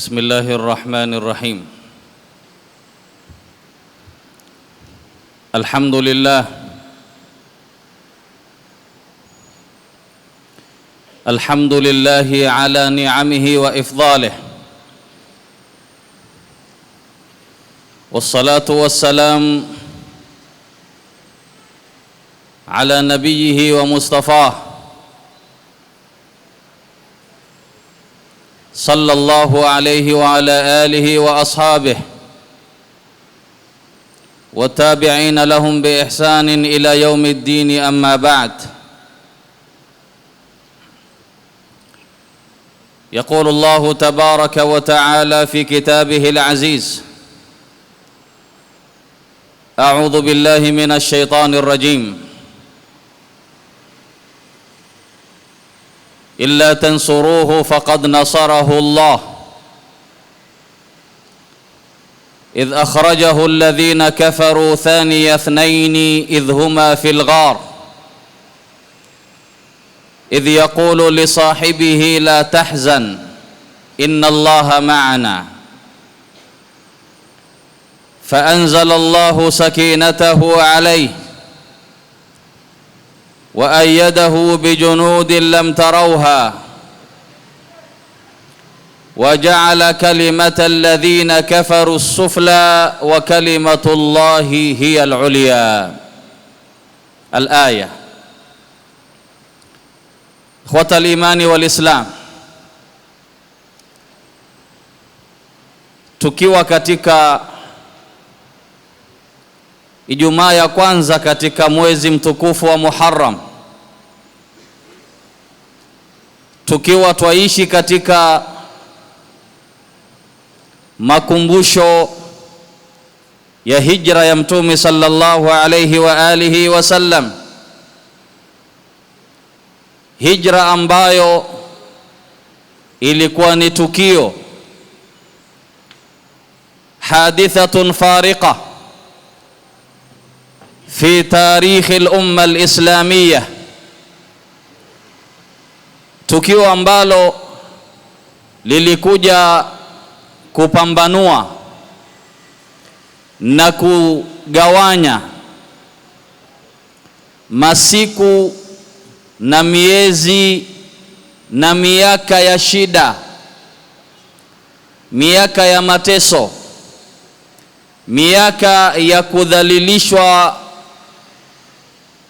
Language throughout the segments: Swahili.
بسم الله الرحمن الرحيم. الحمد لله الحمد لله على نعمه وإفضاله، والصلاة والسلام على نبيه ومصطفاه صلى الله عليه وعلى آله وأصحابه والتابعين لهم بإحسان إلى يوم الدين. أما بعد، يقول الله تبارك وتعالى في كتابه العزيز: أعوذ بالله من الشيطان الرجيم. إلا تنصروه فقد نصره الله إذ أخرجه الذين كفروا ثاني اثنين إذ هما في الغار إذ يقول لصاحبه لا تحزن إن الله معنا فأنزل الله سكينته عليه وأيده بجنود لم تروها وجعل كلمة الذين كفروا السفلى وكلمة الله هي العليا. الآية. إخوة الإيمان والإسلام, tukiwa katika Ijumaa ya kwanza katika mwezi mtukufu wa Muharram, tukiwa twaishi katika makumbusho ya hijra ya Mtume sallallahu alayhi wa alihi wasallam, hijra ambayo ilikuwa ni tukio hadithatun fariqa fi tarikh al-umma al-islamiyya, tukio ambalo lilikuja kupambanua na kugawanya masiku na miezi na miaka ya shida, miaka ya mateso, miaka ya kudhalilishwa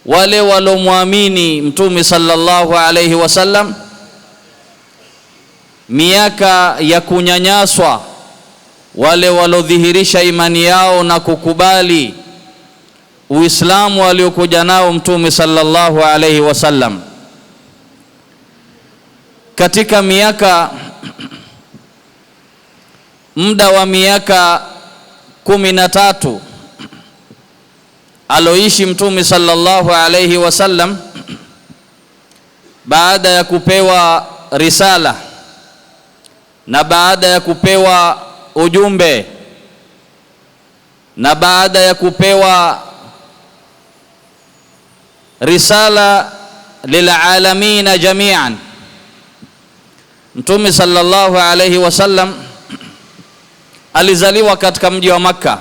wale walomwamini Mtume sallallahu alayhi wasallam, miaka ya kunyanyaswa wale walodhihirisha imani yao na kukubali Uislamu waliokuja nao Mtume sallallahu alayhi wasallam. Katika muda wa miaka 13 aloishi Mtume sallallahu alayhi wasallam, baada ya kupewa risala na baada ya kupewa ujumbe na baada ya kupewa risala lilalamina jami'an, Mtume sallallahu alayhi wasallam alizaliwa katika mji wa Makka,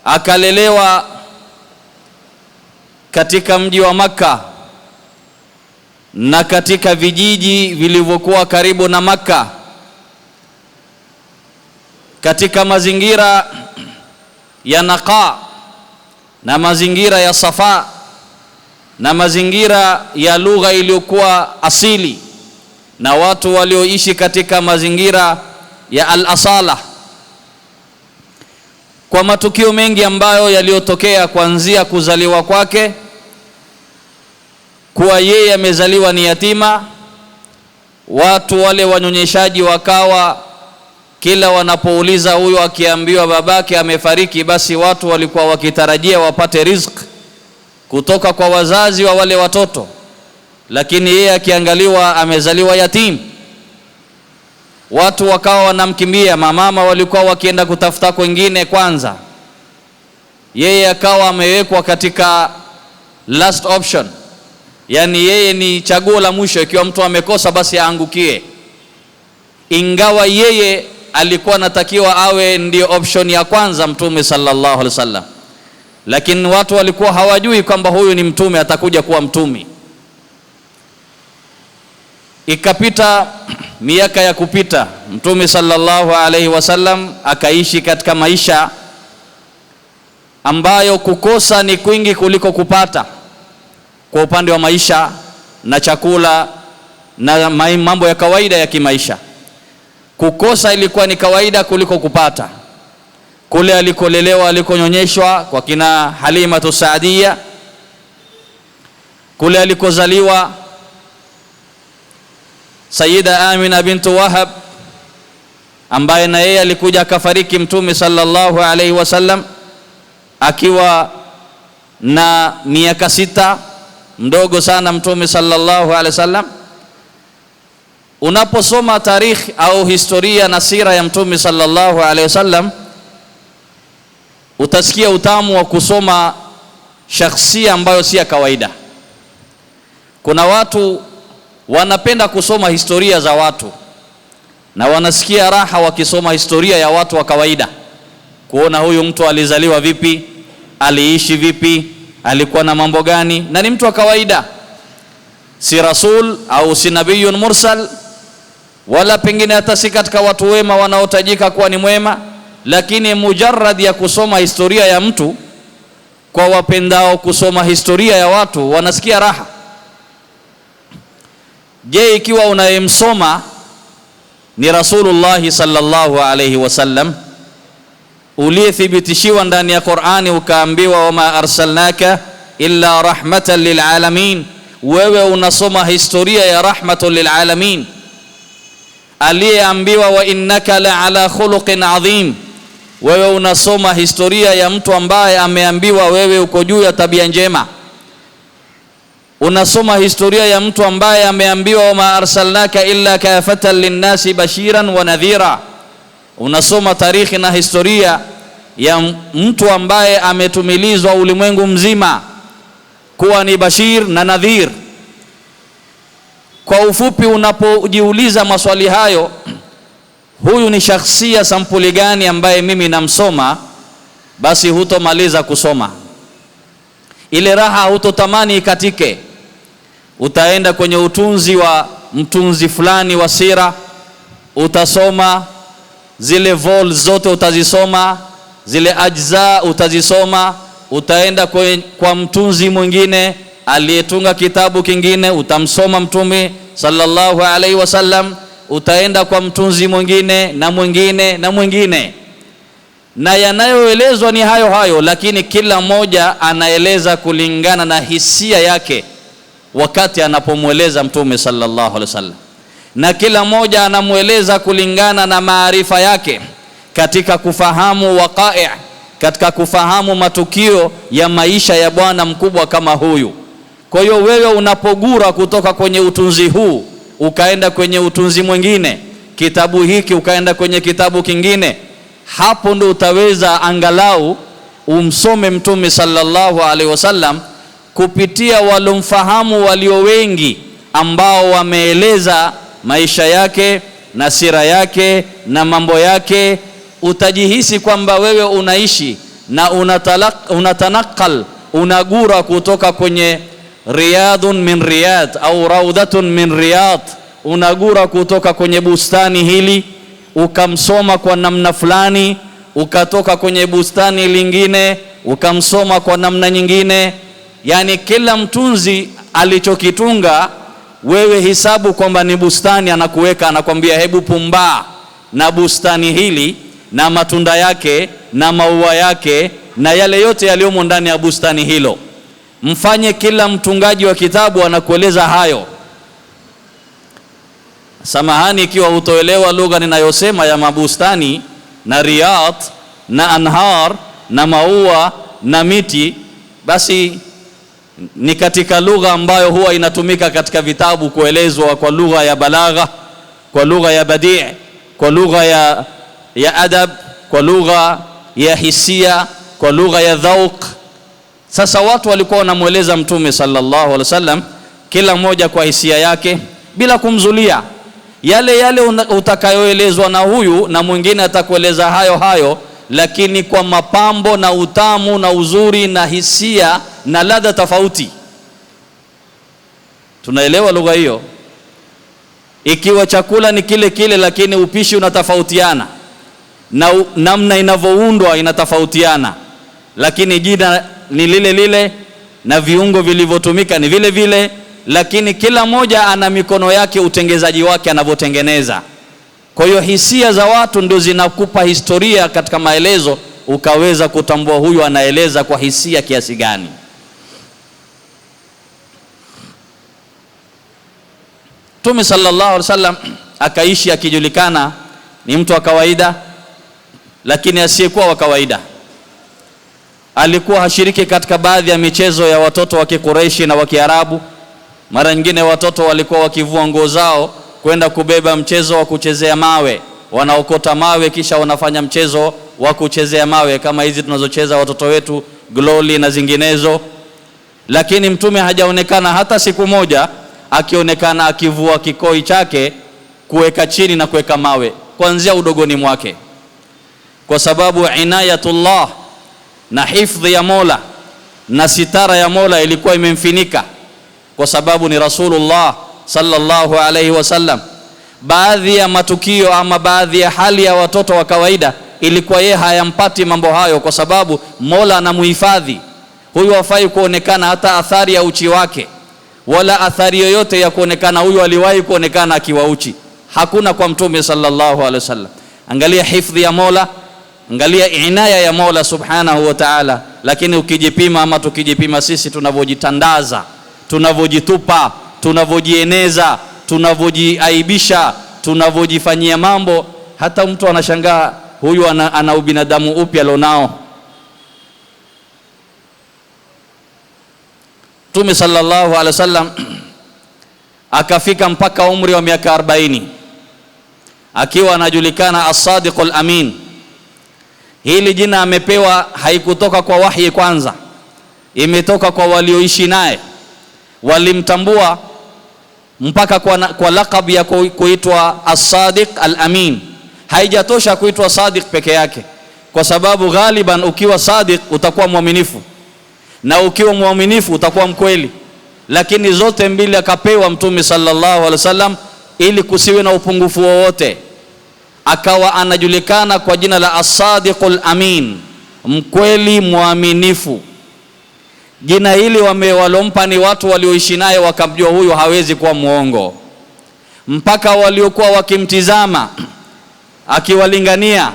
akalelewa katika mji wa Makka na katika vijiji vilivyokuwa karibu na Makka, katika mazingira ya Naqa na mazingira ya Safa na mazingira ya lugha iliyokuwa asili na watu walioishi katika mazingira ya al-asala, kwa matukio mengi ambayo yaliyotokea kuanzia kuzaliwa kwake, kuwa yeye amezaliwa ni yatima. Watu wale wanyonyeshaji wakawa kila wanapouliza huyo akiambiwa babake amefariki, basi watu walikuwa wakitarajia wapate riziki kutoka kwa wazazi wa wale watoto, lakini yeye akiangaliwa amezaliwa yatim. Watu wakawa wanamkimbia, mamama walikuwa wakienda kutafuta kwingine kwanza, yeye akawa amewekwa katika last option, yani yeye ni chaguo la mwisho. Ikiwa mtu amekosa basi aangukie. ingawa yeye alikuwa anatakiwa awe ndio option ya kwanza Mtume sallallahu alaihi wasallam, lakini watu walikuwa hawajui kwamba huyu ni mtume, atakuja kuwa mtume. Ikapita miaka ya kupita, Mtume sallallahu alaihi wasallam akaishi katika maisha ambayo kukosa ni kwingi kuliko kupata, kwa upande wa maisha na chakula na mambo ya kawaida ya kimaisha. Kukosa ilikuwa ni kawaida kuliko kupata. Kule alikolelewa, alikonyonyeshwa kwa kina Halimatu Saadia, kule alikozaliwa Sayyida Amina bintu Wahab, ambaye na yeye alikuja akafariki Mtume sallallahu alaihi wasallam akiwa na miaka 6, mdogo sana Mtume sallallahu alaihi wasallam. Unaposoma tarikhi au historia na sira ya Mtume sallallahu alaihi wasallam, utasikia utamu wa kusoma shakhsia ambayo si ya kawaida. Kuna watu wanapenda kusoma historia za watu na wanasikia raha wakisoma historia ya watu wa kawaida, kuona huyu mtu alizaliwa vipi, aliishi vipi, alikuwa na mambo gani, na ni mtu wa kawaida, si rasul au si nabiyun mursal, wala pengine hata si katika watu wema wanaotajika kuwa ni mwema, lakini mujarrad ya kusoma historia ya mtu, kwa wapendao kusoma historia ya watu wanasikia raha. Je, ikiwa unayemsoma ni Rasulullah sallallahu alayhi wasallam uliyethibitishiwa ndani ya Qur'ani, ukaambiwa wama arsalnaka illa rahmatan lilalamin, wewe unasoma historia ya rahmatan lilalamin, aliyeambiwa wa innaka la ala khuluqin adhim, wewe unasoma historia ya mtu ambaye ameambiwa wewe uko juu ya tabia njema. Unasoma historia ya mtu ambaye ameambiwa wama arsalnaka illa kafatan linnasi bashiran wa nadhira. Unasoma tarikhi na historia ya mtu ambaye ametumilizwa ulimwengu mzima kuwa ni bashir na nadhir. Kwa ufupi, unapojiuliza maswali hayo, huyu ni shakhsia sampuli gani ambaye mimi namsoma, basi hutomaliza kusoma. Ile raha hutotamani ikatike. Utaenda kwenye utunzi wa mtunzi fulani wa sira, utasoma zile vol zote, utazisoma zile ajza, utazisoma. Utaenda kwa mtunzi mwingine aliyetunga kitabu kingine, utamsoma Mtume sallallahu alaihi wasallam. Utaenda kwa mtunzi mwingine na mwingine na mwingine, na yanayoelezwa ni hayo hayo, lakini kila mmoja anaeleza kulingana na hisia yake wakati anapomweleza Mtume sallallahu alaihi wasallam, na kila mmoja anamweleza kulingana na maarifa yake katika kufahamu waqai', katika kufahamu matukio ya maisha ya bwana mkubwa kama huyu. Kwa hiyo wewe unapogura kutoka kwenye utunzi huu ukaenda kwenye utunzi mwingine, kitabu hiki ukaenda kwenye kitabu kingine, hapo ndo utaweza angalau umsome Mtume sallallahu alaihi wasallam kupitia walomfahamu walio wengi, ambao wameeleza maisha yake na sira yake na mambo yake. Utajihisi kwamba wewe unaishi na unatanakal, unagura kutoka kwenye riyadun min riyad au raudatun min riyad, unagura kutoka kwenye bustani hili ukamsoma kwa namna fulani, ukatoka kwenye bustani lingine ukamsoma kwa namna nyingine. Yani kila mtunzi alichokitunga, wewe hisabu kwamba ni bustani, anakuweka anakwambia hebu pumbaa na bustani hili na matunda yake na maua yake na yale yote yaliyomo ndani ya bustani hilo. Mfanye kila mtungaji wa kitabu anakueleza hayo. Samahani ikiwa hutoelewa lugha ninayosema ya mabustani na riyad na anhar na maua na miti, basi ni katika lugha ambayo huwa inatumika katika vitabu kuelezwa kwa lugha ya balagha, kwa lugha ya badi', kwa lugha ya adab, kwa lugha ya hisia, kwa lugha ya dhauq. Sasa watu walikuwa wanamueleza Mtume sallallahu alaihi wasallam, kila mmoja kwa hisia yake bila kumzulia, yale yale utakayoelezwa na huyu na mwingine atakueleza hayo hayo, lakini kwa mapambo na utamu na uzuri na hisia na ladha tofauti. Tunaelewa lugha hiyo? Ikiwa chakula ni kile kile lakini upishi unatofautiana na namna inavyoundwa inatofautiana, lakini jina ni lile lile na viungo vilivyotumika ni vile vile, lakini kila moja ana mikono yake, utengezaji wake anavyotengeneza. Kwa hiyo hisia za watu ndio zinakupa historia katika maelezo, ukaweza kutambua huyu anaeleza kwa hisia kiasi gani. Mtume sallallahu alaihi wasallam akaishi akijulikana ni mtu wa kawaida, lakini asiyekuwa wa kawaida. Alikuwa hashiriki katika baadhi ya michezo ya watoto wa Kikureishi na wa Kiarabu. Mara nyingine watoto walikuwa wakivua nguo zao kwenda kubeba mchezo wa kuchezea mawe, wanaokota mawe kisha wanafanya mchezo wa kuchezea mawe kama hizi tunazocheza watoto wetu, gloli na zinginezo. Lakini Mtume hajaonekana hata siku moja akionekana akivua kikoi chake kuweka chini na kuweka mawe kuanzia udogoni mwake, kwa sababu inayatullah na hifdhi ya Mola na sitara ya Mola ilikuwa imemfinika, kwa sababu ni Rasulullah sallallahu alaihi wasallam. Baadhi ya matukio ama baadhi ya hali ya watoto wa kawaida ilikuwa yeye hayampati mambo hayo, kwa sababu Mola anamuhifadhi. Huyu hafai kuonekana hata athari ya uchi wake, wala athari yoyote ya kuonekana huyu aliwahi kuonekana akiwa uchi, hakuna kwa Mtume sallallahu alaihi wasallam. Angalia hifdhi ya Mola, angalia inaya ya Mola subhanahu wa ta'ala. Lakini ukijipima ama tukijipima sisi tunavyojitandaza, tunavyojitupa, tunavyojieneza, tunavyojiaibisha, tunavyojifanyia mambo, hata mtu anashangaa huyu ana ubinadamu upi alionao. Mtume sallallahu alaihi wasallam akafika mpaka umri wa miaka 40 akiwa anajulikana as-Sadiqul Amin. Hili jina amepewa haikutoka kwa wahi kwanza, imetoka kwa walioishi naye, walimtambua mpaka kwa laqab ya kuitwa as-Sadiq al-Amin. Haijatosha kuitwa Sadiq peke yake, kwa sababu ghaliban ukiwa Sadiq utakuwa mwaminifu, na ukiwa mwaminifu utakuwa mkweli. Lakini zote mbili akapewa Mtume sallallahu alaihi wasallam ili kusiwe na upungufu wowote. Akawa anajulikana kwa jina la as-Sadiqul Amin, mkweli mwaminifu. Jina hili walompa ni watu walioishi naye, wakamjua huyu hawezi kuwa muongo, mpaka waliokuwa wakimtizama akiwalingania.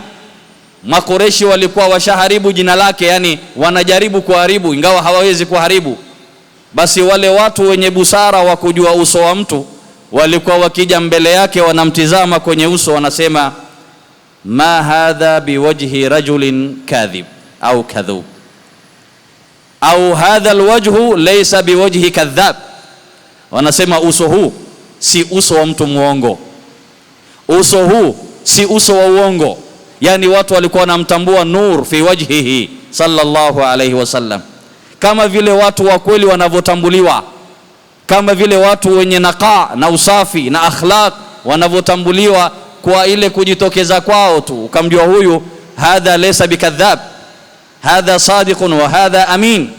Makureshi walikuwa washaharibu jina lake, yani wanajaribu kuharibu ingawa hawawezi kuharibu. Basi wale watu wenye busara wa kujua uso wa mtu walikuwa wakija mbele yake, wanamtizama kwenye uso, wanasema ma hadha biwajhi rajulin kadhib au kadhub, au hadha alwajhu laysa biwajhi kadhab. Wanasema uso huu si uso wa mtu muongo, uso huu si uso wa uongo. Yani watu walikuwa wanamtambua nur fi wajhihi sallallahu alayhi wasallam, kama vile watu wa kweli wanavyotambuliwa, kama vile watu wenye naqa na usafi na akhlaq wanavyotambuliwa kwa ile kujitokeza kwao tu, ukamjua huyu hadha laysa bikadhab, hadha sadiqun wa hadha amin.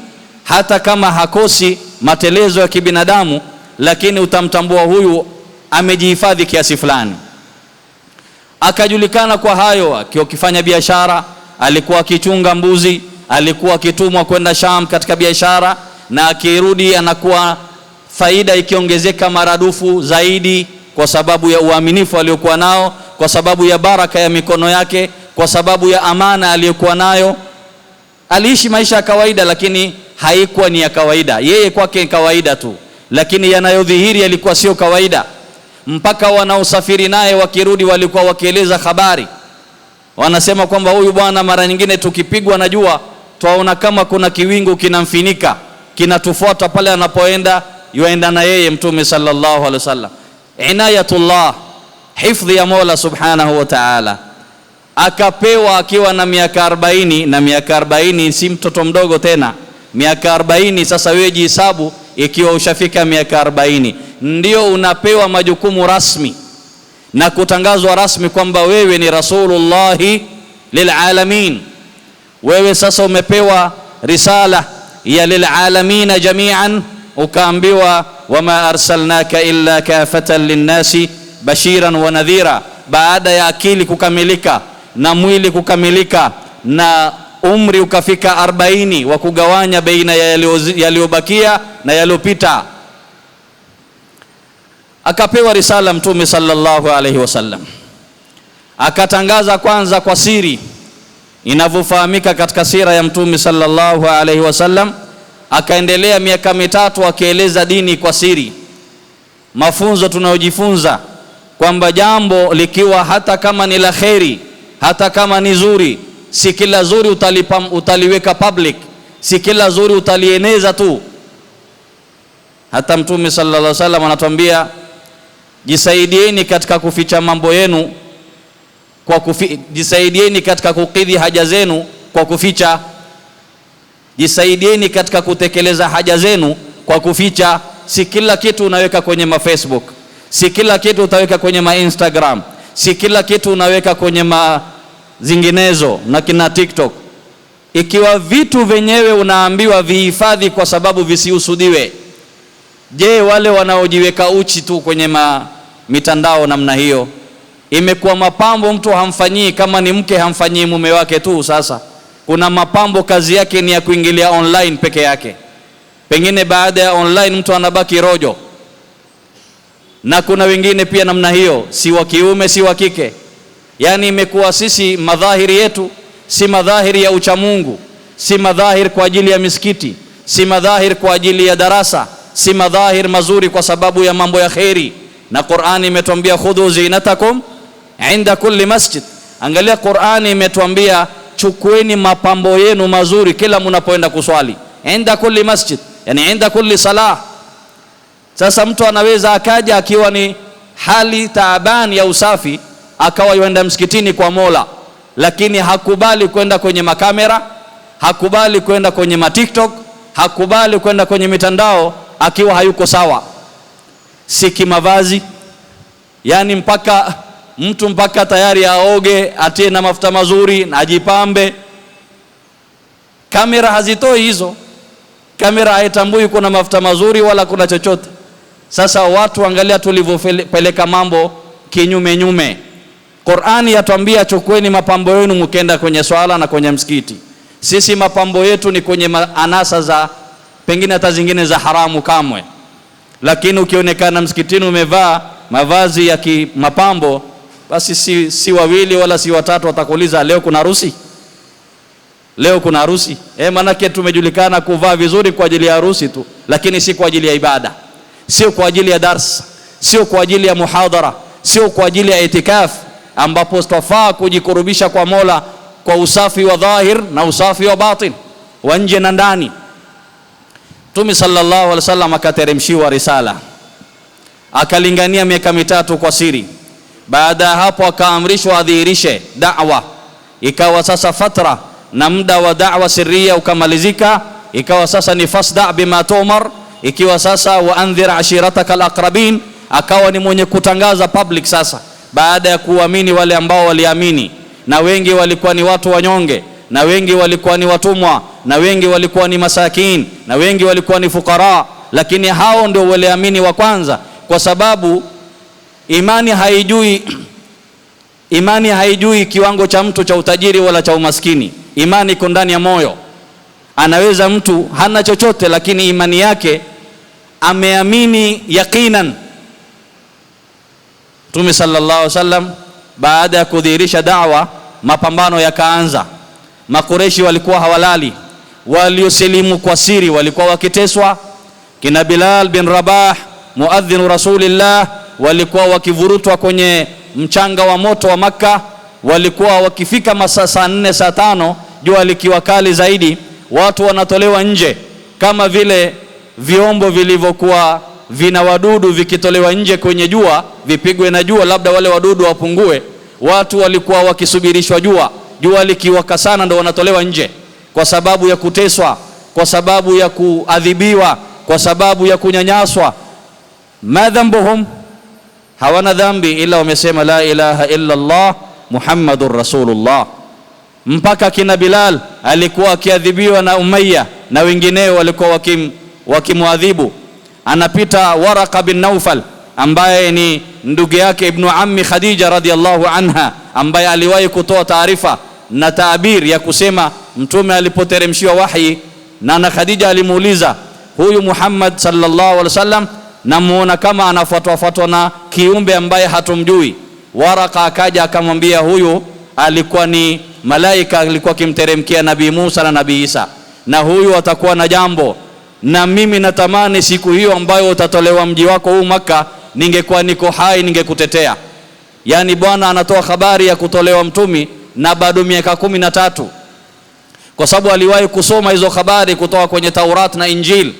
Hata kama hakosi matelezo ya kibinadamu, lakini utamtambua huyu amejihifadhi kiasi fulani. Akajulikana kwa hayo, akifanya biashara, alikuwa akichunga mbuzi, alikuwa akitumwa kwenda Sham katika biashara, na akirudi anakuwa faida ikiongezeka maradufu zaidi, kwa sababu ya uaminifu aliokuwa nao, kwa sababu ya baraka ya mikono yake, kwa sababu ya amana aliyokuwa nayo. Aliishi maisha ya kawaida, lakini haikuwa ni ya kawaida. Yeye kwake kawaida tu, lakini yanayodhihiri yalikuwa sio kawaida. Mpaka wanaosafiri naye wakirudi walikuwa wakieleza habari, wanasema kwamba huyu bwana mara nyingine tukipigwa na jua twaona kama kuna kiwingu kinamfinika, kinatufuata pale anapoenda, yuenda na yeye Mtume sallallahu alaihi wasallam. Inayatullah, hifdhi ya Mola subhanahu wa ta'ala. Akapewa akiwa na miaka 40, na miaka 40 si mtoto mdogo tena. Miaka 40 sasa wewe jihesabu, ikiwa ushafika miaka 40 ndio unapewa majukumu rasmi na kutangazwa rasmi kwamba wewe ni Rasulullahi lilalamin. Wewe sasa umepewa risala ya lilalamina jami'an, ukaambiwa wama arsalnaka illa kafatan linnasi bashiran wa nadhira. Baada ya akili kukamilika na mwili kukamilika na umri ukafika 40 wa kugawanya baina ya yaliyobakia na yaliyopita, akapewa risala Mtume sallallahu alayhi wasallam. Akatangaza kwanza kwa siri inavyofahamika katika sira ya Mtume sallallahu alayhi wasallam. Akaendelea miaka 3 akieleza dini kwa siri. Mafunzo tunayojifunza kwamba jambo likiwa hata kama ni la kheri, hata kama ni zuri, si kila zuri utaliweka public, si kila zuri utalieneza tu. Hata Mtume sallallahu alaihi wasallam anatuambia jisaidieni katika kuficha mambo yenu jisaidieni katika kukidhi haja zenu kwa kuficha, jisaidieni katika kutekeleza haja zenu kwa kuficha. Si kila kitu unaweka kwenye Facebook, si kila kitu utaweka kwenye Instagram, si kila kitu unaweka kwenye zinginezo na kina TikTok. Ikiwa vitu venyewe unaambiwa vihifadhi kwa sababu visiusudiwe, je, wale wanaojiweka uchi tu kwenye mitandao namna hiyo? Imekuwa mapambo mtu hamfanyii, kama ni mke hamfanyii mume wake tu. Sasa kuna mapambo kazi yake ni ya kuingilia online peke yake, pengine baada ya online mtu anabaki rojo. Na kuna wengine pia namna hiyo, si wa kiume si wa kike. Yani imekuwa sisi madhahiri yetu si madhahiri ya uchamungu, si madhahiri kwa ajili ya misikiti, si madhahiri kwa ajili ya darasa, si madhahiri mazuri kwa sababu ya mambo ya kheri. Na Qur'ani imetuambia khudhu zinatakum inda kulli masjid. Angalia, Qur'ani imetuambia chukueni mapambo yenu mazuri kila mnapoenda kuswali, inda kulli masjid, yani inda kulli salah. Sasa mtu anaweza akaja akiwa ni hali taabani ya usafi, akawa yuenda msikitini kwa Mola, lakini hakubali kwenda kwenye makamera, hakubali kwenda kwenye TikTok, hakubali kwenda kwenye mitandao, akiwa hayuko sawa. Siki mavazi, yani mpaka tayari aoge, atie na mafuta mazuri na ajipambe. Kamera hazitoi hizo. Kamera haitambui kuna mafuta mazuri wala kuna chochote. Sasa watu angalia tulivyopeleka mambo kinyume. Qur'ani yatuambia chukueni mapambo yenu mkenda kwenye swala na kwenye msikiti. Sisi mapambo yetu ni kwenye anasa za pengine hata zingine za haramu kamwe. Lakini ukionekana msikitini umevaa mavazi ya mapambo, basi si wawili wala si watatu watakuuliza leo kuna harusi? Leo kuna harusi? Maana tumejulikana kuvaa vizuri kwa ajili ya harusi tu, lakini si kwa ajili ya ibada, sio kwa ajili ya darsa, sio kwa ajili ya muhadhara, sio kwa ajili ya itikaf, ambapo stafaa kujikurubisha kwa Mola kwa usafi wa dhahir na usafi wa batin, wa nje na ndani. Mtume sallallahu alaihi wasallam akateremshiwa risala, akalingania miaka 3 kwa siri. Baada ya hapo akaamrishwa adhihirishe da'wa. Ikawa sasa fatra na muda wa da'wa sirria ukamalizika, ikawa sasa ni fasda bima tumar, ikiwa sasa wa andhir ashirataka alaqrabin, akawa ni mwenye kutangaza public sasa, baada ya kuamini wale ambao waliamini, na wengi walikuwa ni watu wanyonge, na wengi walikuwa ni watumwa, na wengi walikuwa ni masakin, na wengi walikuwa ni fukara, lakini hao ndio waliamini wa kwanza, kwa sababu imani haijui kiwango cha mtu cha utajiri wala cha umaskini. Imani iko ndani ya moyo. Anaweza mtu hana chochote, lakini imani yake ameamini yaqinan. Mtume sallallahu alaihi wasallam baada ya kudhihirisha da'wa, mapambano yakaanza. Makureshi walikuwa hawalali, waliosilimu kwa siri walikuwa wakiteswa. Kina Bilal bin Rabah muadhdhin Rasulillah walikuwa wakivurutwa kwenye mchanga wa moto wa Makka. Walikuwa wakifika masaa 4 saa 5, jua likiwa kali zaidi, watu wanatolewa nje, kama vile vyombo vilivyokuwa vina wadudu vikitolewa nje kwenye jua, vipigwe na jua labda wale wadudu wapungue. Watu walikuwa wakisubirishwa jua likiwaka sana ndio wanatolewa nje, kwa sababu ya kuteswa, kwa sababu ya kuadhibiwa, kwa sababu ya kunyanyaswa. Madhambuhum, hawana dhambi ila wamesema la ilaha illa Allah Muhammadur Rasulullah. Mpaka kina Bilal alikuwa akiadhibiwa na Umayya na wengineo walikuwa wakimwadhibu. Anapita Waraka bin Naufal ambaye ni ndugu yake ibn ammi Khadija radhiallahu anha, ambaye aliwahi kutoa taarifa na taabir ya kusema mtume alipoteremshiwa wahi na Khadija alimuuliza, huyu Muhammad sallallahu alaihi wasallam namuona kama anafuatwa na kiumbe ambaye hatumjui. Waraka akaja akamwambia huyu alikuwa ni malaika, alikuwa kimteremkia Nabii Musa na Nabii Isa, na huyu atakuwa na jambo, na mimi natamani siku hiyo ambayo utatolewa mji wako huu Makka, ningekuwa niko hai ningekutetea. Yani Bwana anatoa habari ya kutolewa mtumi na bado miaka 13, kwa sababu aliwahi kusoma hizo habari kutoka kwenye Taurat na Injil.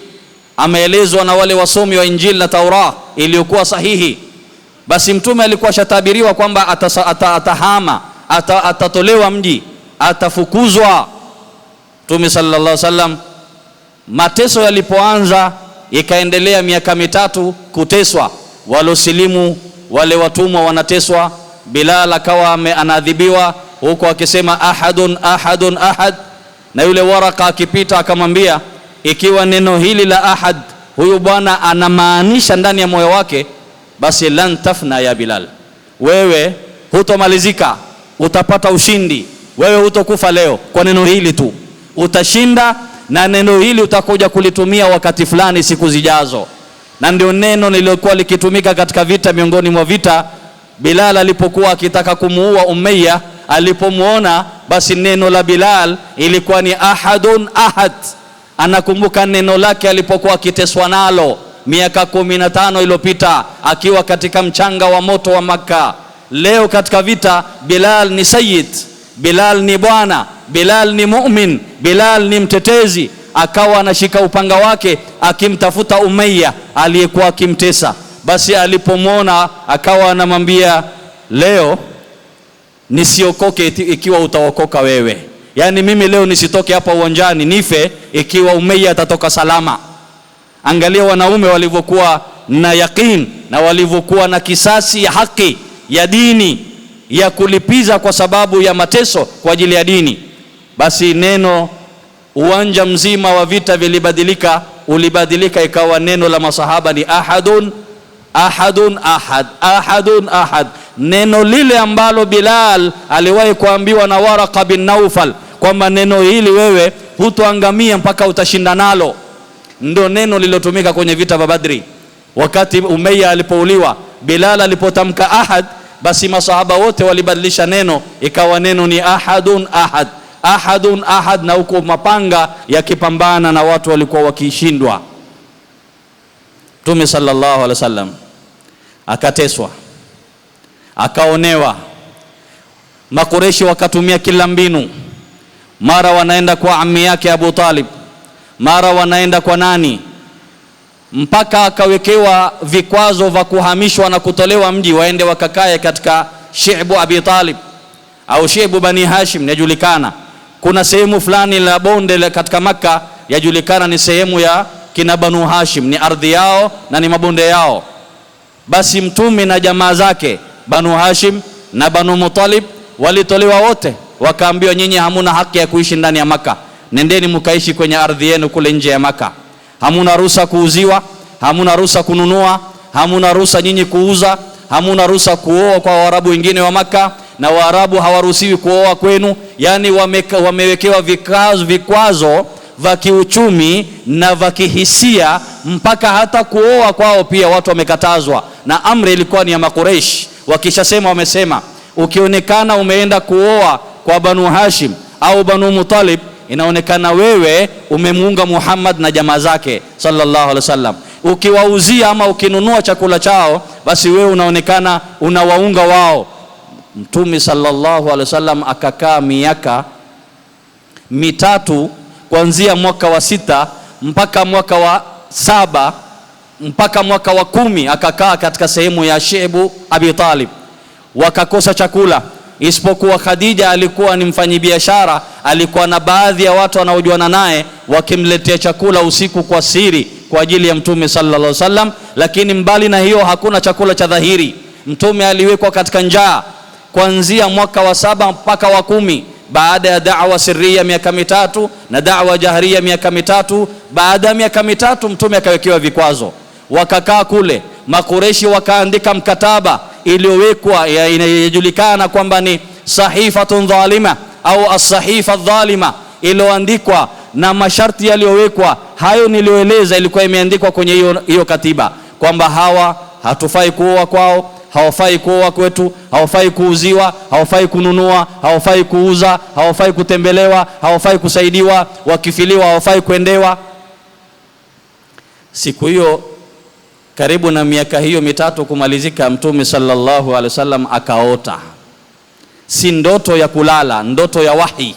Ameelezwa na wale wasomi wa Injil na Taurat iliyokuwa sahihi. Basi mtume alikuwa shatabiriwa kwamba atahama, atatolewa mji, atafukuzwa. Mtume sallallahu alaihi wasallam, mateso yalipoanza ikaendelea miaka 3 kuteswa. Walosilimu wale watumwa wanateswa. Bilal akawa anaadhibiwa huko akisema ahadun ahadun ahad, na yule Waraka akipita akamwambia, ikiwa neno hili la ahad huyu bwana anamaanisha ndani ya moyo wake, basi lan tafna ya Bilal, wewe hutomalizika, utapata ushindi, wewe hutokufa leo kwa neno hili tu, utashinda, na neno hili utakuja kulitumia wakati fulani siku zijazo. Na ndio neno lililokuwa likitumika katika vita, miongoni mwa vita. Bilal alipokuwa akitaka kumuua Umayya, alipomuona basi neno la Bilal ilikuwa ni ahadun ahad. Anakumbuka neno lake alipokuwa akiteswa nalo miaka 15 iliyopita akiwa katika mchanga wa moto wa Makka. Leo katika vita Bilal ni sayyid, Bilal ni bwana, Bilal ni mu'min, Bilal ni mtetezi. Akawa anashika upanga wake akimtafuta Umayya aliyekuwa akimtesa. Basi alipomwona akawa anamwambia, leo nisiokoke ikiwa utaokoka wewe. Yani mimi leo nisitoke hapa uwanjani nife ikiwa Umayya atatoka salama. Angalia wanaume walivyokuwa na yaqeen na walivyokuwa na kisasi ya haki ya dini ya kulipiza kwa sababu ya mateso kwa ajili ya dini. Basi neno, uwanja mzima wa vita ulibadilika ikawa neno la masahaba ni ahadun ahadun ahad, ahadun ahad. Neno lile ambalo Bilal aliwahi kuambiwa na Waraka bin Naufal kwamba neno hili wewe hutoangamia mpaka utashinda nalo, ndio neno lilotumika kwenye vita vya Badri. Wakati Umayya alipouliwa, Bilal alipotamka ahad, basi masahaba wote walibadilisha neno, ikawa neno ni ahadun ahad, ahadun ahad, na huko mapanga yakipambana na watu walikuwa wakishindwa. Mtume sallallahu alaihi wasallam akateswa, akaonewa. Makureshi wakatumia kila mbinu, mara wanaenda kwa ammi yake Abu Talib, mara wanaenda kwa nani, mpaka akawekewa vikwazo vya kuhamishwa na kutolewa mji, waende wakakae katika Shi'bu Abi Talib au Shi'bu Bani Hashim. Yajulikana kuna sehemu fulani la bonde katika Makka yajulikana ni sehemu ya kina Banu Hashim, ni ardhi yao na ni mabonde yao. Basi mtume na jamaa zake Banu Hashim na Banu Muttalib walitolewa wote, wakaambiwa nyinyi hamuna haki ya kuishi ndani ya Makka, nendeni mkaishi kwenye ardhi yenu kule nje ya Makka. Hamuna ruhusa kuuziwa, hamuna ruhusa kununua, hamuna ruhusa nyinyi kuuza, hamuna ruhusa kuoa kwa Waarabu wengine wa Makka, na Waarabu hawaruhusiwi kuoa kwenu. Yani wamewekewa vikwazo vya kiuchumi na vya kihisia, mpaka hata kuoa kwao pia watu wamekatazwa, na amri ilikuwa ni ya Makureish. Wakishasema wamesema, ukionekana umeenda kuoa kwa Banu Hashim au Banu Muttalib, inaonekana wewe umemuunga Muhammad na jamaa zake sallallahu alaihi wasallam. Ukiwauzia ama ukinunua chakula chao, basi wewe unaonekana unawaunga wao. Mtume sallallahu alaihi wasallam akakaa miaka 3, kuanzia mwaka wa 6 mpaka mwaka wa 7 mpaka mwaka wa 10, akakaa katika sehemu ya Shi'bu Abi Talib. Wakakosa chakula, isipokuwa Khadija alikuwa ni mfanyibiashara, alikuwa na baadhi ya watu wanaojuana naye wakimletea chakula usiku kwa siri kwa ajili ya Mtume sallallahu alaihi wasallam. Lakini mbali na hiyo hakuna chakula cha dhahiri. Mtume aliwekwa katika njaa kuanzia mwaka wa 7 mpaka wa 10, baada ya da'wa sirriya miaka 3 na da'wa jahriya miaka 3. Baada ya miaka 3 mtume akawekewa vikwazo, wakakaa kule. Makureshi wakaandika mkataba iliyowekwa inajulikana kwamba ni sahifatun dhalima au as-sahifa dhalima, iliyoandikwa na masharti yaliyowekwa. Hayo nilioeleza ilikuwa imeandikwa kwenye hiyo katiba kwamba hawa hatufai kuoa kwao, hawafai kuoa kwetu, hawafai kuuziwa, hawafai kununua, hawafai kuuza, hawafai kutembelewa, hawafai kusaidiwa, wakifiliwa hawafai kuendewa. Siku hiyo karibu na miaka hiyo 3 kumalizika, Mtume sallallahu alaihi wasallam akaota, si ndoto ya kulala, ndoto ya wahi.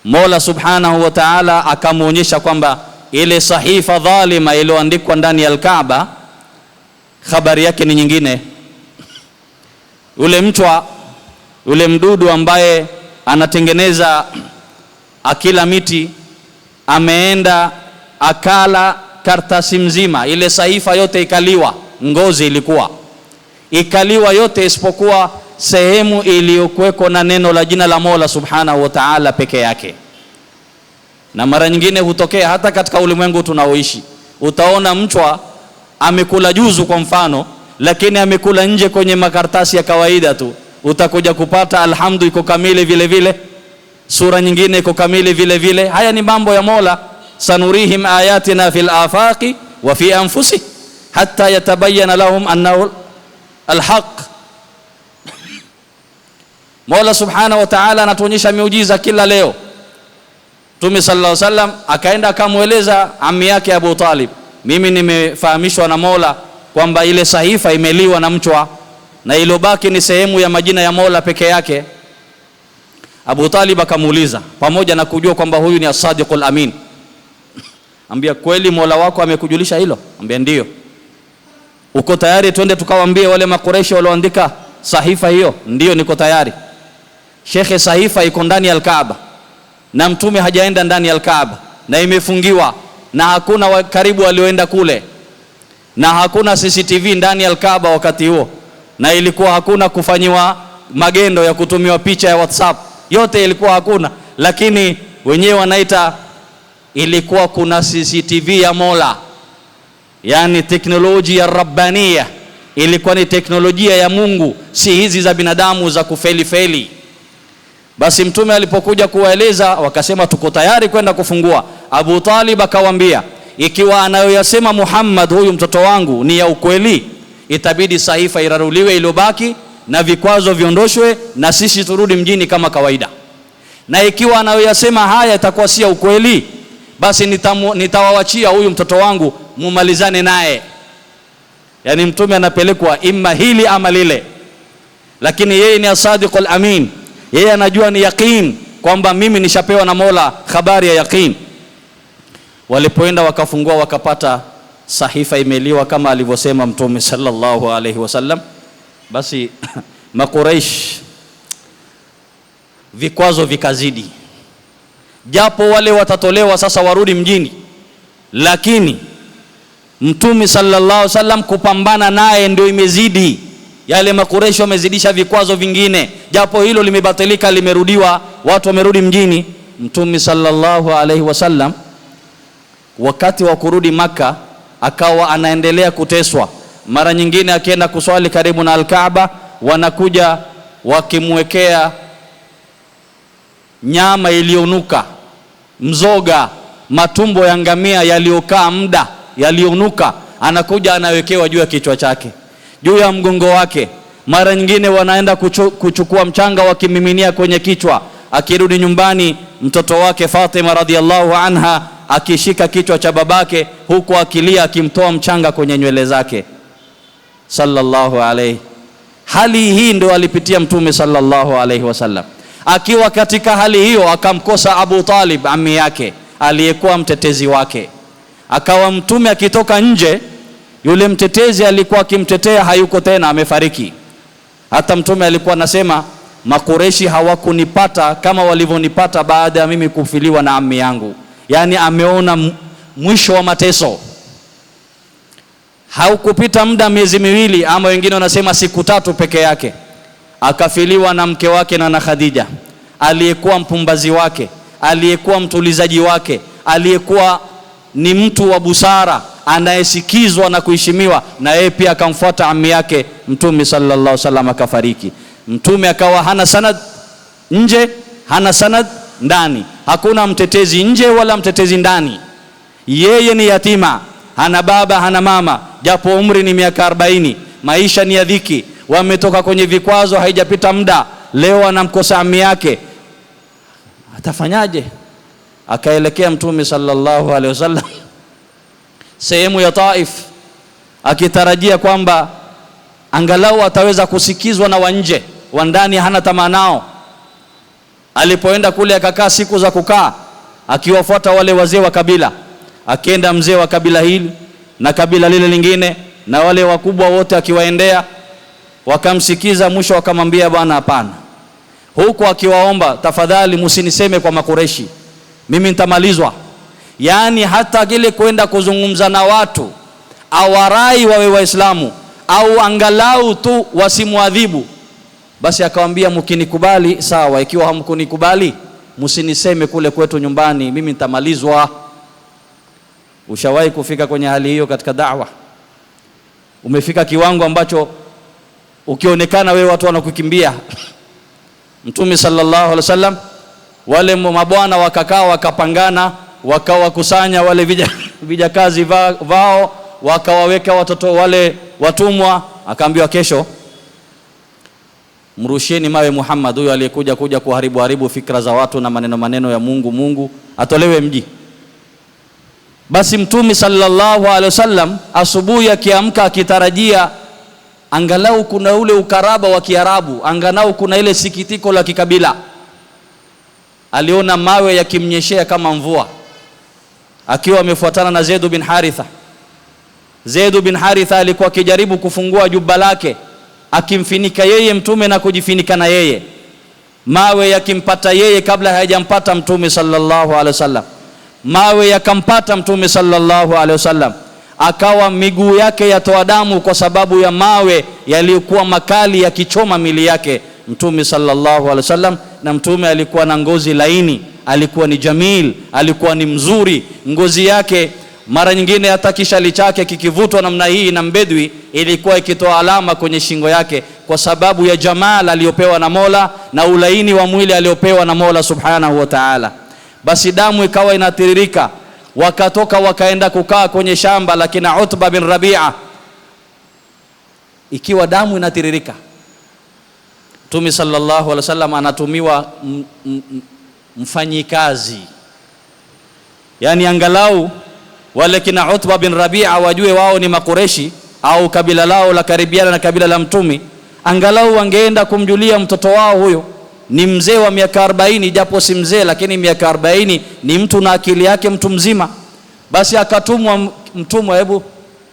Mola subhanahu wa ta'ala akamuonyesha kwamba ile sahifa dhalima iliyoandikwa ndani ya Kaaba, habari yake ni nyingine. Ule mchwa, ule mdudu ambaye anatengeneza akila miti, ameenda akala kartasi mzima, ile sahifa yote ikaliwa, ngozi ilikuwa ikaliwa yote isipokuwa sehemu iliyokuweko na neno la jina la Mola subhanahu wa ta'ala peke yake. Na mara nyingine hutokea hata katika ulimwengu tunaoishi, utaona mchwa amekula juzu kwa mfano, lakini amekula nje kwenye makartasi ya kawaida tu. Utakuja kupata alhamdu iko kamili vile vile, sura nyingine iko kamili vile vile. Haya ni mambo ya Mola. Sanurihim ayatina fil afaqi wa fi anfusi hatta yatabayyana lahum annahu alhaq. Mola subhanahu wa ta'ala anatuonyesha miujiza kila leo. Mtume sallallahu alaihi wasallam akaenda akamueleza ammi yake Abu Talib, mimi nimefahamishwa na Mola kwamba ile sahifa imeliwa na mchwa na ilobaki ni sehemu ya majina ya Mola peke yake. Abu Talib akamuuliza, pamoja na kujua kwamba huyu ni as-sadiqul amin, ambia kweli Mola wako amekujulisha hilo? Ambia ndio. Uko tayari twende tukawaambie wale makureshi walioandika sahifa hiyo? Ndio, niko tayari. Shekhe, sahifa iko ndani ya Kaaba na mtume hajaenda ndani ya Kaaba na imefungiwa na hakuna karibu walioenda kule na hakuna CCTV ndani ya Kaaba wakati huo, na ilikuwa hakuna kufanyiwa magendo ya kutumiwa picha ya WhatsApp, yote ilikuwa hakuna. Lakini wenyewe wanaita ilikuwa kuna CCTV ya Mola, yani teknolojia rabbania, ilikuwa ni teknolojia ya Mungu, si hizi za binadamu za kufeli feli. Basi mtume alipokuja kuwaeleza wakasema tuko tayari kwenda kufungua. Abu Talib akawaambia, ikiwa anayoyasema Muhammad huyu mtoto wangu ni ya ukweli, itabidi sahifa iraruliwe iliyobaki na vikwazo viondoshwe na sisi turudi mjini kama kawaida. Na ikiwa anayoyasema haya itakuwa si ya ukweli, basi nitawawachia huyu mtoto wangu mumalizane naye. Yani mtume anapelekwa imma hili ama lile, lakini yeye ni as-sadiqul amin. Yeye anajua ni yaqeen kwamba mimi nishapewa na Mola habari ya yaqeen. Walipoenda wakafungua wakapata sahifa imeliwa kama alivyosema Mtume sallallahu alaihi wasallam. Basi Makuraish vikwazo vikazidi, japo wale watatolewa sasa warudi mjini, lakini Mtume sallallahu alaihi wasallam kupambana naye ndio imezidi. Yale Makuraish wamezidisha vikwazo vingine, japo hilo limebatilika, limerudiwa, watu wamerudi mjini. Mtume sallallahu alaihi wasallam wakati wa kurudi Maka akawa anaendelea kuteswa. Mara nyingine akienda kuswali karibu na Al-Kaaba, wanakuja wakimwekea nyama iliyonuka, mzoga, matumbo ya ngamia yaliyokaa muda, yaliyonuka, anakuja anawekewa juu ya kichwa chake, juu ya mgongo wake. Mara nyingine wanaenda kuchukua mchanga wakimiminia kwenye kichwa. Akirudi nyumbani, mtoto wake Fatima radhiallahu anha akishika kichwa cha babake huku akilia, akimtoa mchanga kwenye nywele zake sallallahu alayhi. Hali hii ndio alipitia Mtume sallallahu alayhi wasallam. Akiwa katika hali hiyo akamkosa Abu Talib, ammi yake aliyekuwa mtetezi wake. Akawa Mtume akitoka nje, yule mtetezi alikuwa akimtetea hayuko tena, amefariki. Hata Mtume alikuwa anasema Makureshi hawakunipata kama walivyonipata baada ya mimi kufiliwa na ammi yangu. Yani ameona mwisho wa mateso. Haukupita muda miezi miwili, ama wengine wanasema siku 3 peke yake, akafiliwa na mke wake na Khadija, aliyekuwa mpumbazi wake, aliyekuwa mtulizaji wake, aliyekuwa ni mtu wa busara, anayesikizwa na kuheshimiwa, na yeye pia akamfuata ammi yake Mtume sallallahu alaihi wasallam, akafariki. Mtume akawa hana sanad nje, hana sanad ndani, hakuna mtetezi nje wala mtetezi ndani. Yeye ni yatima, hana baba hana mama, japo umri ni miaka 40, maisha ni ya dhiki, wametoka kwenye vikwazo, haijapita muda, leo anamkosa ammi yake, atafanyaje? Akaelekea Mtume sallallahu alaihi wasallam sehemu ya Taif, akitarajia kwamba angalau ataweza kusikizwa na wanje, wa ndani hana tamaa nao. Alipoenda kule akakaa siku za kukaa, akiwafuata wale wazee wa kabila, akienda mzee wa kabila hili na kabila lile lingine na wale wakubwa wote akiwaendea, wakamsikiza. Mwisho wakamwambia, bwana hapana, huku akiwaomba, tafadhali msiniseme kwa Makureshi, mimi nitamalizwa. Yani hata kile kwenda kuzungumza na watu awarai wawe Waislamu au angalau tu wasimuadhibu, basi akamwambia, mkinikubali sawa, ikiwa hamkunikubali msiniseme kule kwetu nyumbani, mimi nitamalizwa. Ushawahi kufika kwenye hali hiyo katika da'wa? Umefika kiwango ambacho ukionekana wewe watu wanakukimbia? Mtume sallallahu alaihi wasallam, wale mabwana wakakaa, wakapangana, wakawakusanya wale vijakazi vao, wakawaweka watoto wale watumwa, akaambiwa, kesho mrusheni mawe Muhammad, huyo aliyekuja kuharibu fikra za watu na maneno ya Mungu, atolewe mji. Basi Mtume sallallahu alaihi wasallam asubuhi akiamka, akitarajia angalau kuna ule ukaraba wa Kiarabu, angalau kuna ile sikitiko la kikabila, aliona mawe yakimnyeshea kama mvua, akiwa amefuatana na Zaid bin Haritha. Zaid bin Haritha alikuwa akijaribu kufungua jubba lake, akimfinika yeye Mtume na kujifinika na yeye, mawe yakimpata yeye kabla hayajampata Mtume sallallahu alaihi wasallam. Mawe yakampata Mtume sallallahu alaihi wasallam, akawa miguu yake yatoa damu kwa sababu ya mawe yaliyokuwa makali yakichoma mili yake Mtume sallallahu alaihi wasallam. Na Mtume alikuwa na ngozi laini, alikuwa ni jamil, alikuwa ni mzuri. Ngozi yake mara nyingine hata kishali chake kikivutwa namna hii na mbedwi, ilikuwa ikitoa alama kwenye shingo yake, kwa sababu ya jamal aliyopewa na Mola na ulaini wa mwili aliyopewa na Mola subhanahu wa ta'ala. Basi damu ikawa inatiririka, wakatoka wakaenda kukaa kwenye shamba la kina Utba bin Rabi'a. Ikiwa damu inatiririka, Mtume sallallahu alaihi wasallam anatumiwa mfanyikazi, yani angalau wale kina Utba bin Rabi'a wajue wao ni Makureshi au kabila lao la karibiana na kabila la Mtume, angalau wangeenda kumjulia mtoto wao. Huyo ni mzee wa miaka 40, japo si mzee lakini miaka 40 ni mtu na akili yake, mtu mzima. Basi akatumwa mtumwa, hebu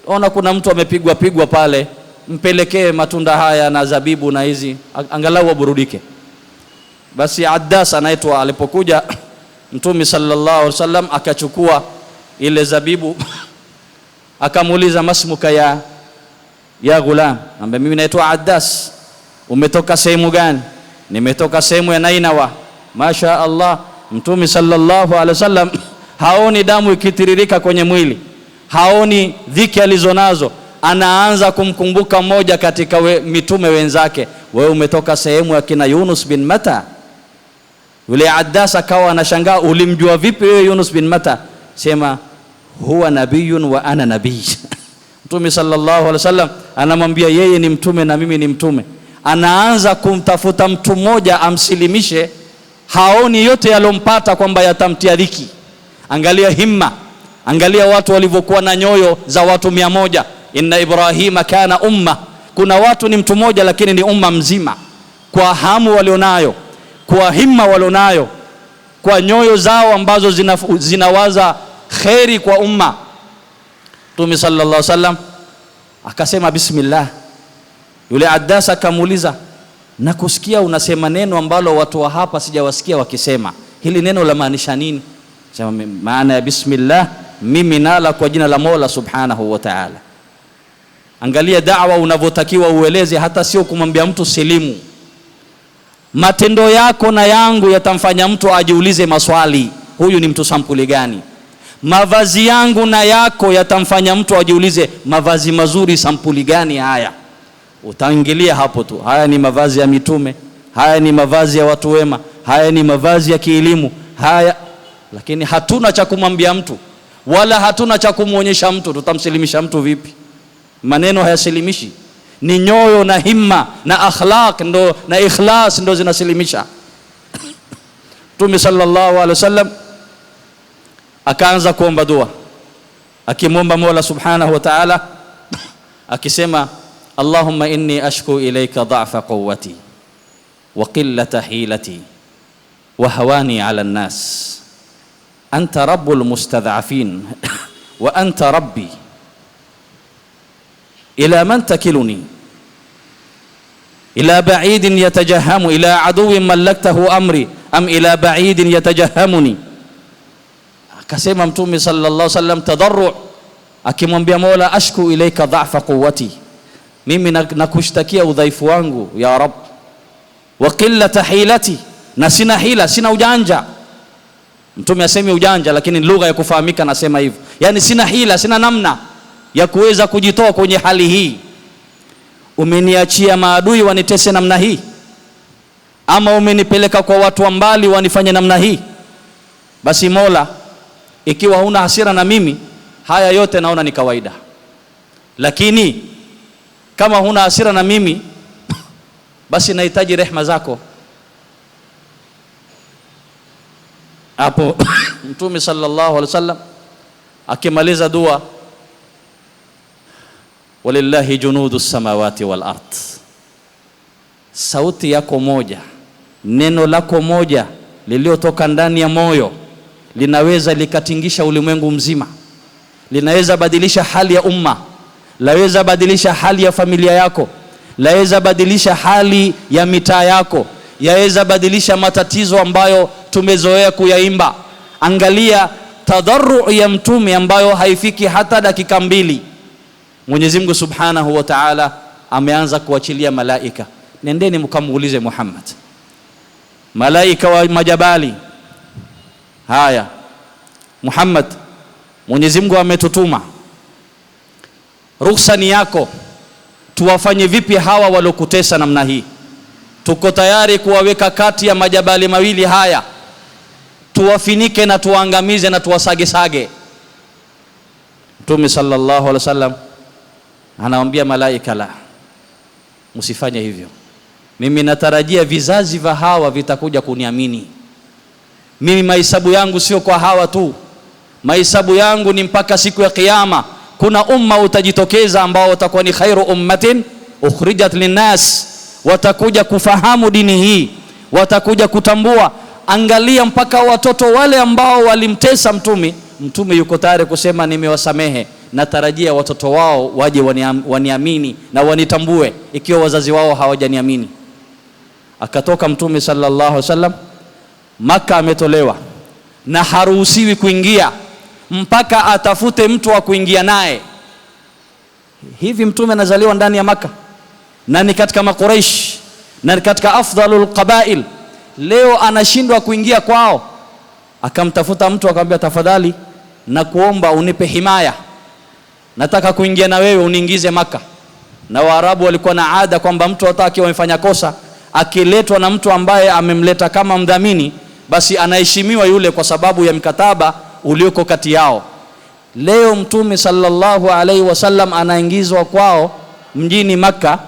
ona kuna mtu amepigwa pale, mpelekee matunda haya na zabibu na hizi, angalau waburudike. Basi Addas anaitwa, alipokuja Mtume sallallahu alaihi wasallam akachukua ile zabibu, akamuuliza, masmuka ya gulam? Ambaye mimi naitwa Addas. Umetoka sehemu gani? Nimetoka sehemu ya Nainawa. Masha Allah. Mtume sallallahu alaihi wasallam haoni damu ikitiririka kwenye mwili, haoni dhiki alizonazo, anaanza kumkumbuka mmoja katika mitume wenzake. Wewe umetoka sehemu ya kina Yunus bin Mata. Yule Addas akawa anashangaa, ulimjua vipi wewe Yunus bin Mata? Sema, huwa nabiyun wa ana nabii. Mtume sallallahu alaihi wasallam anamwambia yeye ni mtume na mimi ni mtume. Anaanza kumtafuta mtu mmoja amsilimishe, haoni yote yalompata kwamba yatamtia dhiki. Angalia himma, angalia watu walivyokuwa na nyoyo za watu 100. Inna Ibrahima kana umma, kuna watu ni mtu mmoja lakini ni umma mzima, kwa hamu walionayo, kwa himma walionayo, kwa nyoyo zao ambazo zinawaza kheri kwa umma. Mtume sallallahu alaihi wasallam akasema bismillah. Yule Addas akamuuliza, nakusikia unasema neno ambalo watu wa hapa sijawasikia wakisema, hili neno la maanisha nini? Sema, maana ya bismillah, mimi nala kwa jina la Mola subhanahu wa ta'ala. Angalia da'wa unavyotakiwa ueleze, hata sio kumwambia mtu silimu. Matendo yako na yangu yatamfanya mtu ajiulize maswali, huyu ni mtu sampuli gani? Mavazi yangu na yako yatamfanya mtu ajiulize, mavazi mazuri sampuli gani haya? Utaingilia hapo tu, haya ni mavazi ya mitume, haya ni mavazi ya watu wema, haya ni mavazi ya kielimu, haya. Lakini hatuna cha kumwambia mtu, wala hatuna cha kumuonyesha mtu. Tutamsilimisha mtu vipi? Maneno hayasilimishi, ni nyoyo na himma na akhlaq ndo na ikhlas ndo zinasilimisha. Mtume sallallahu alaihi wasallam akaanza kuomba dua, akimwomba Mola subhanahu wa ta'ala akisema, Allahumma inni ashku ilayka dha'fa quwwati wa qillata hilati wa hawani 'ala an-nas, anta rabbul mustad'afin wa anta rabbi, ila man takiluni, ila ba'idin yatajahamu, ila aduwin mallaktahu amri am ila ba'idin yatajahamuni. Akasema Mtume sallallahu alaihi wasallam tadarru, akimwambia Mola, ashku ilayka dha'fa quwwati, mimi nakushtakia udhaifu wangu ya Rabb, wa qillata hilati, na sina hila, sina ujanja. Mtume asemi ujanja, lakini lugha ya kufahamika nasema hivyo, yani sina hila, sina namna ya kuweza kujitoa kwenye hali hii. Umeniachia maadui wanitese namna hii, ama umenipeleka kwa watu wa mbali wanifanye namna hii? Basi Mola, ikiwa huna hasira na mimi, haya yote naona ni kawaida, lakini kama huna hasira na mimi, basi nahitaji rehema zako. Hapo Mtume sallallahu alaihi wasallam akimaliza dua, walillahi junudu samawati wal ard, sauti yako moja, neno lako moja liliotoka ndani ya moyo linaweza likatingisha ulimwengu mzima, linaweza badilisha hali ya umma, laweza badilisha hali ya familia yako, laweza badilisha hali ya mitaa yako, yaweza badilisha matatizo ambayo tumezoea kuyaimba. Angalia tadarru ya Mtume ambayo haifiki hata dakika 2. Mwenyezi Mungu Subhanahu wa Ta'ala ameanza kuachilia malaika, nendeni mkamuulize Muhammad. Malaika wa majabali, haya Muhammad, Mwenyezi Mungu ametutuma, ruhusa ni yako, tuwafanye vipi hawa walokutesa namna hii? Tuko tayari kuwaweka kati ya majabali mawili haya, tuwafinike na tuwaangamize na tuwasage-sage. Mtume sallallahu alaihi wasallam anawaambia malaika, la, msifanye hivyo. Mimi natarajia vizazi vya hawa vitakuja kuniamini. Mimi mahesabu yangu sio kwa hawa tu, mahesabu yangu ni mpaka siku ya kiyama. Kuna umma utajitokeza ambao watakuwa ni khairu ummatin ukhrijat linnas, watakuja kufahamu dini hii, watakuja kutambua. Angalia mpaka watoto wale ambao walimtesa Mtume yuko tayari kusema nimewasamehe, natarajia watoto wao waje waniamini na wanitambue ikiwa wazazi wao hawajaniamini. Akatoka Mtume sallallahu alaihi wasallam, Maka ametolewa na haruhusiwi kuingia mpaka atafute mtu wa kuingia naye. Hivi Mtume anazaliwa ndani ya Maka na ni katika Makuraish na ni katika afdalul qabail, leo anashindwa kuingia kwao. Akamtafuta mtu akamwambia, tafadhali na kuomba unipe himaya, nataka kuingia na wewe uniingize Maka. Na Waarabu walikuwa na ada kwamba mtu hata akiwa amefanya kosa, akiletwa na mtu ambaye amemleta kama mdhamini, basi anaheshimiwa yule kwa sababu ya mkataba ulioko kati yao. Leo Mtume sallallahu alaihi wasallam anaingizwa kwao mjini Maka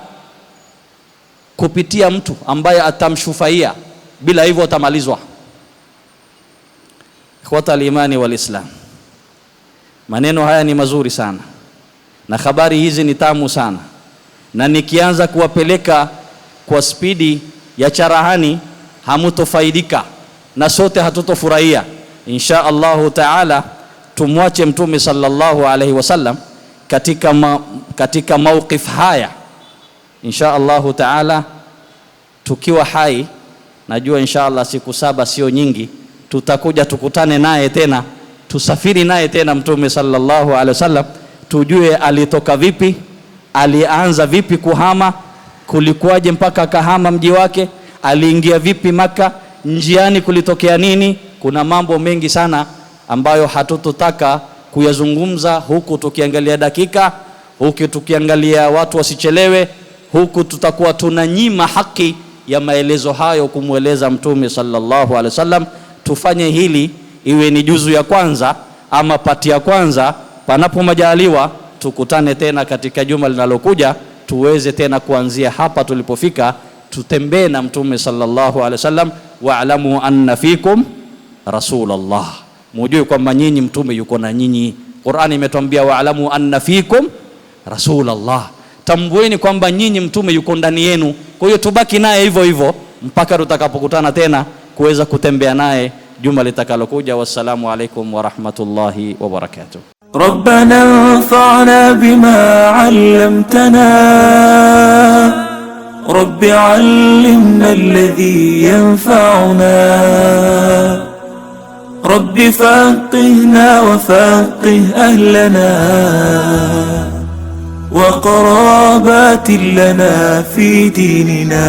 kupitia mtu ambaye atamshufaia, bila hivyo atamalizwa. Ikhwata al-imani wal-islam, maneno haya ni mazuri sana na habari hizi ni tamu sana, na nikianza kuwapeleka kwa spidi ya charahani hamutofaidika na sote hatutofurahia. Insha Allahu Taala tumwache Mtume sallallahu alaihi wasallam katika mawqif haya. Insha Allahu Taala tukiwa hai, najua insha Allah siku 7 sio nyingi, tutakuja tukutane naye tena, tusafiri naye tena Mtume sallallahu alaihi wasallam, tujue alitoka vipi, alianza vipi kuhama, kulikuwaje mpaka akahama mji wake, aliingia vipi Maka, njiani kulitokea nini. Kuna mambo mengi sana ambayo hatutotaka kuyazungumza, huku tukiangalia dakika, huku tukiangalia watu wasichelewe, huku tutakuwa tunanyima haki ya maelezo hayo kumweleza Mtume sallallahu alaihi wasallam. Tufanye hili iwe ni juzu ya kwanza ama pati ya kwanza. Panapo majaliwa tukutane tena katika juma linalokuja, tuweze tena kuanzia hapa tulipofika, tutembee na Mtume sallallahu alaihi wasallam. Wa'lamu anna fikum Rasulullah, mujue kwamba nyinyi Mtume yuko na nyinyi. Qur'ani imetuambia wa'lamu anna fikum Rasulullah, tambueni kwamba nyinyi Mtume yuko ndani yenu. Kwa hiyo tubaki naye hivyo hivyo mpaka tutakapokutana tena kuweza kutembea naye juma litakalokuja. Wassalamu alaikum wa rahmatullahi wa barakatuh. ربنا انفعنا بما علمتنا رب علمنا الذي ينفعنا رب فقهنا وفقه أهلنا وقرابات لنا في ديننا